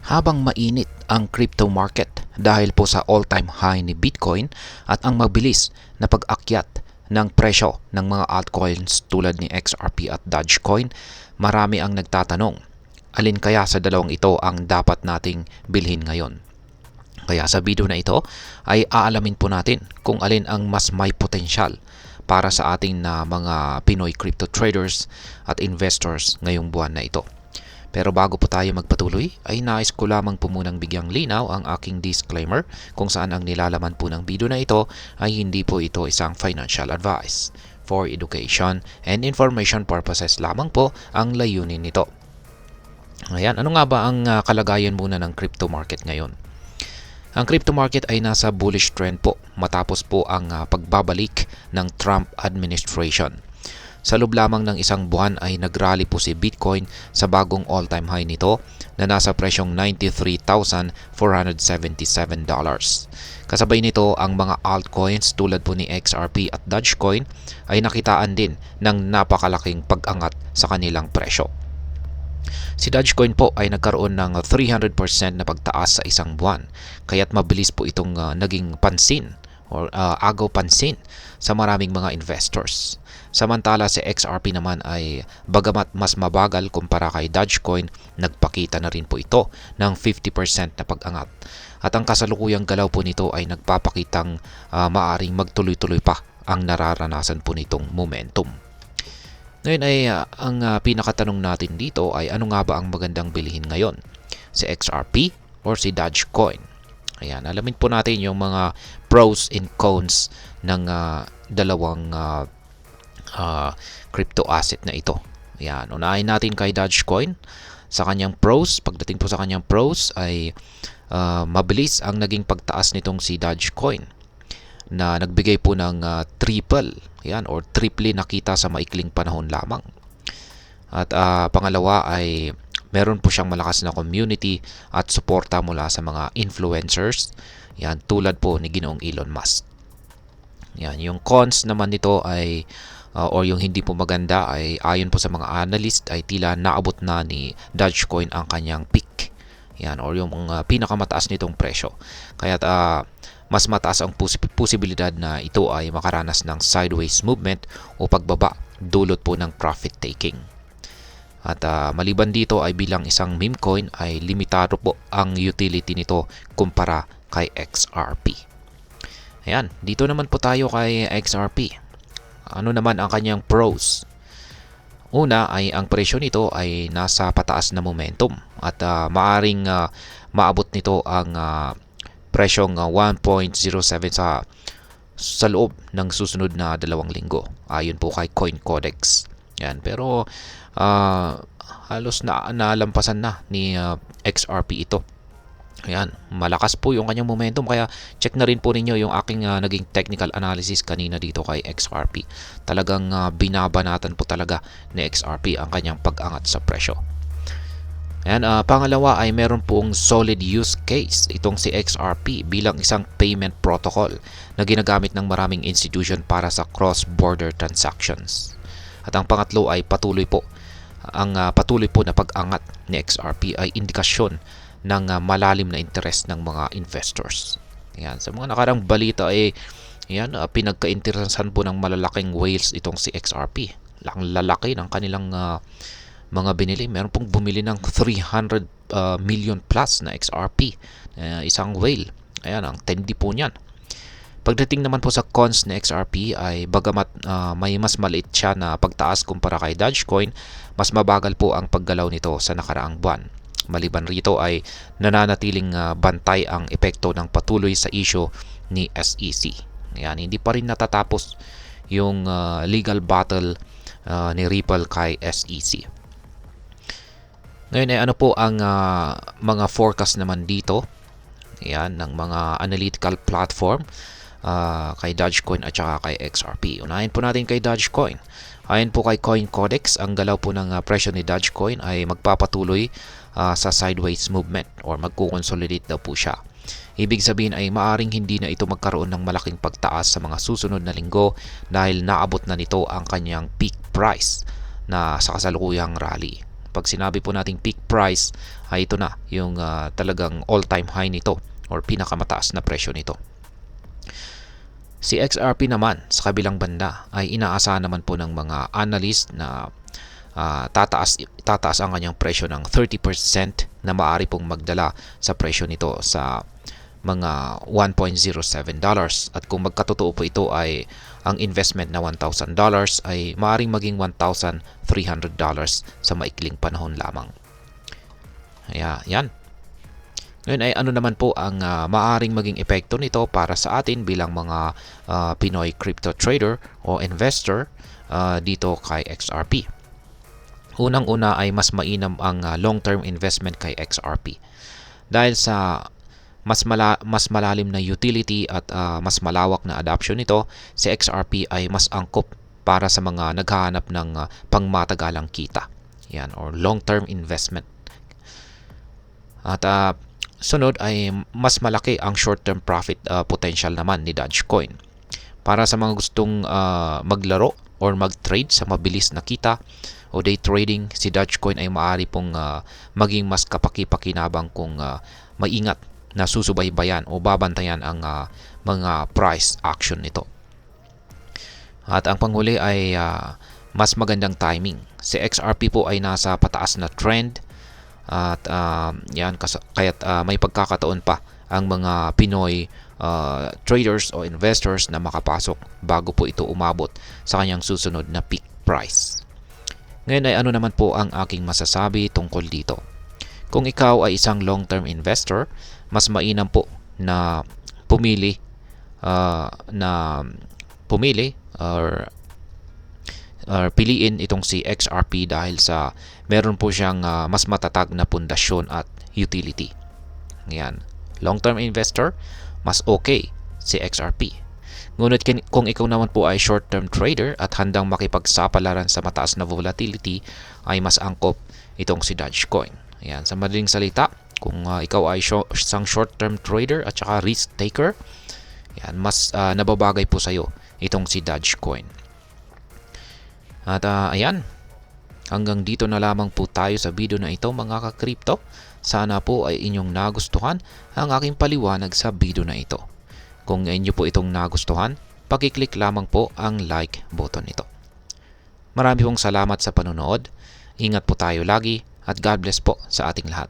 Habang mainit ang crypto market dahil po sa all-time high ni Bitcoin at ang mabilis na pag-akyat ng presyo ng mga altcoins tulad ni XRP at Dogecoin, marami ang nagtatanong, alin kaya sa dalawang ito ang dapat nating bilhin ngayon? Kaya sa video na ito ay aalamin po natin kung alin ang mas may potensyal para sa ating na mga Pinoy crypto traders at investors ngayong buwan na ito. Pero bago po tayo magpatuloy, ay nais ko lamang po munang bigyang linaw ang aking disclaimer kung saan ang nilalaman po ng video na ito ay hindi po ito isang financial advice. For education and information purposes lamang po ang layunin nito. Ayan, ano nga ba ang kalagayan muna ng crypto market ngayon? Ang crypto market ay nasa bullish trend po matapos po ang pagbabalik ng Trump administration. Sa loob lamang ng isang buwan ay nagrally po si Bitcoin sa bagong all-time high nito na nasa presyong $93,477. Kasabay nito ang mga altcoins tulad po ni XRP at Dogecoin ay nakitaan din ng napakalaking pag-angat sa kanilang presyo. Si Dogecoin po ay nagkaroon ng 300% na pagtaas sa isang buwan, kaya't mabilis po itong naging pansin or agaw pansin sa maraming mga investors. Samantala si XRP naman ay bagamat mas mabagal kumpara kay Dogecoin, nagpakita na rin po ito ng 50% na pag-angat. At ang kasalukuyang galaw po nito ay nagpapakitang maaring magtuloy-tuloy pa ang nararanasan po nitong momentum. Ngayon ay ang pinakatanong natin dito ay ano nga ba ang magandang bilhin ngayon? Si XRP or si Dogecoin? Ayan, alamin po natin yung mga pros and cons ng dalawang crypto asset na ito. Ayan, unahin natin kay Dogecoin. Sa kanyang pros, pagdating po sa kanyang pros ay mabilis ang naging pagtaas nitong si Dogecoin na nagbigay po ng triple, yan, or triple nakita sa maikling panahon lamang. At pangalawa ay meron po siyang malakas na community at suporta mula sa mga influencers, yan, tulad po ni Ginoong Elon Musk. Yan, yung cons naman nito ay or yung hindi po maganda ay ayon po sa mga analyst ay tila naabot na ni Dogecoin ang kanyang peak. Yan, or yung pinakamataas nitong presyo. Kaya mas mataas ang posibilidad na ito ay makaranas ng sideways movement o pagbaba dulot po ng profit taking. At maliban dito ay bilang isang meme coin ay limitado po ang utility nito kumpara kay XRP. Ayan, dito naman po tayo kay XRP. Ano naman ang kanyang pros? Una ay ang presyo nito ay nasa pataas na momentum at maaring maabot nito ang presyong 1.07 sa loob ng susunod na 2 linggo ayon po kay CoinCodex. Yan, pero halos nalampasan na ni XRP ito. Ayan, malakas po yung kanyang momentum kaya check na rin po ninyo yung aking naging technical analysis kanina dito kay XRP. Talagang binabanatan po talaga ni XRP ang kanyang pag-angat sa presyo. Ayan, pangalawa ay meron pong solid use case itong si XRP bilang isang payment protocol na ginagamit ng maraming institution para sa cross-border transactions. At ang pangatlo ay patuloy po na pag-angat ni XRP ay indikasyon ng malalim na interest ng mga investors. Ayan, sa mga nakarang balita ay pinagka-interesan po ng malalaking whales itong si XRP. Lalaki ng kanilang mga binili. Meron pong bumili ng 300 million plus na XRP. Isang whale. Ayan, ang tendi po niyan. Pagdating naman po sa cons na XRP ay bagamat may mas maliit siya na pagtaas kumpara kay Dogecoin, mas mabagal po ang paggalaw nito sa nakaraang buwan. Maliban rito ay nananatiling bantay ang epekto ng patuloy sa issue ni SEC. Ayan, hindi pa rin natatapos yung legal battle ni Ripple kay SEC. Ngayon ay ano po ang mga forecast naman dito, ayan, ng mga analytical platform kay Dogecoin at saka kay XRP. Unahin po natin kay Dogecoin. Ayon po kay CoinCodex, ang galaw po ng presyo ni Dogecoin ay magpapatuloy sa sideways movement or magkukonsolidate daw po siya. Ibig sabihin ay maaring hindi na ito magkaroon ng malaking pagtaas sa mga susunod na linggo dahil naabot na nito ang kanyang peak price na sa kasalukuyang rally. Pag sinabi po nating peak price, ay ito na yung talagang all-time high nito or pinakamataas na presyo nito. Si XRP naman sa kabilang banda ay inaasahan naman po ng mga analyst na tataas ang kanyang presyo ng 30% na maaari pong magdala sa presyo nito sa mga $1.07. At kung magkatotoo po ito ay ang investment na $1,000 ay maaaring maging $1,300 sa maikling panahon lamang. Yan. Ngayon ay ano naman po ang maaaring maging epekto nito para sa atin bilang mga Pinoy crypto trader o investor dito kay XRP. Unang-una ay mas mainam ang long-term investment kay XRP. Dahil sa mas malalim na utility at mas malawak na adoption nito, si XRP ay mas angkop para sa mga naghahanap ng pangmatagalang kita. Yan, or long-term investment. At sunod ay mas malaki ang short-term profit potential naman ni Dogecoin. Para sa mga gustong maglaro or mag-trade sa mabilis na kita o day trading, si Dogecoin ay maaari pong maging mas kapaki-pakinabang kung maingat na susubaybayan o babantayan ang mga price action nito. At ang panghuli ay mas magandang timing. Si XRP po ay nasa pataas na trend at kaya't may pagkakataon pa ang mga Pinoy traders o investors na makapasok bago po ito umabot sa kanyang susunod na peak price. Ngayon ay ano naman po ang aking masasabi tungkol dito. Kung ikaw ay isang long-term investor, mas mainam po na pumili or piliin itong si XRP dahil sa meron po siyang mas matatag na pundasyon at utility. Yan. Long-term investor, mas okay si XRP. Ngunit kung ikaw naman po ay short-term trader at handang makipagsapalaran sa mataas na volatility, ay mas angkop itong si Dogecoin. Yan. Sa madaling salita, kung ikaw ay isang short-term trader at saka risk taker, yan, mas nababagay po sa'yo itong si Dogecoin. At ayan, hanggang dito na lamang po tayo sa video na ito mga ka-crypto. Sana po ay inyong nagustuhan ang aking paliwanag sa video na ito. Kung inyo po itong nagustuhan, paki-click lamang po ang like button nito. Marami pong salamat sa panonood. Ingat po tayo lagi at God bless po sa ating lahat.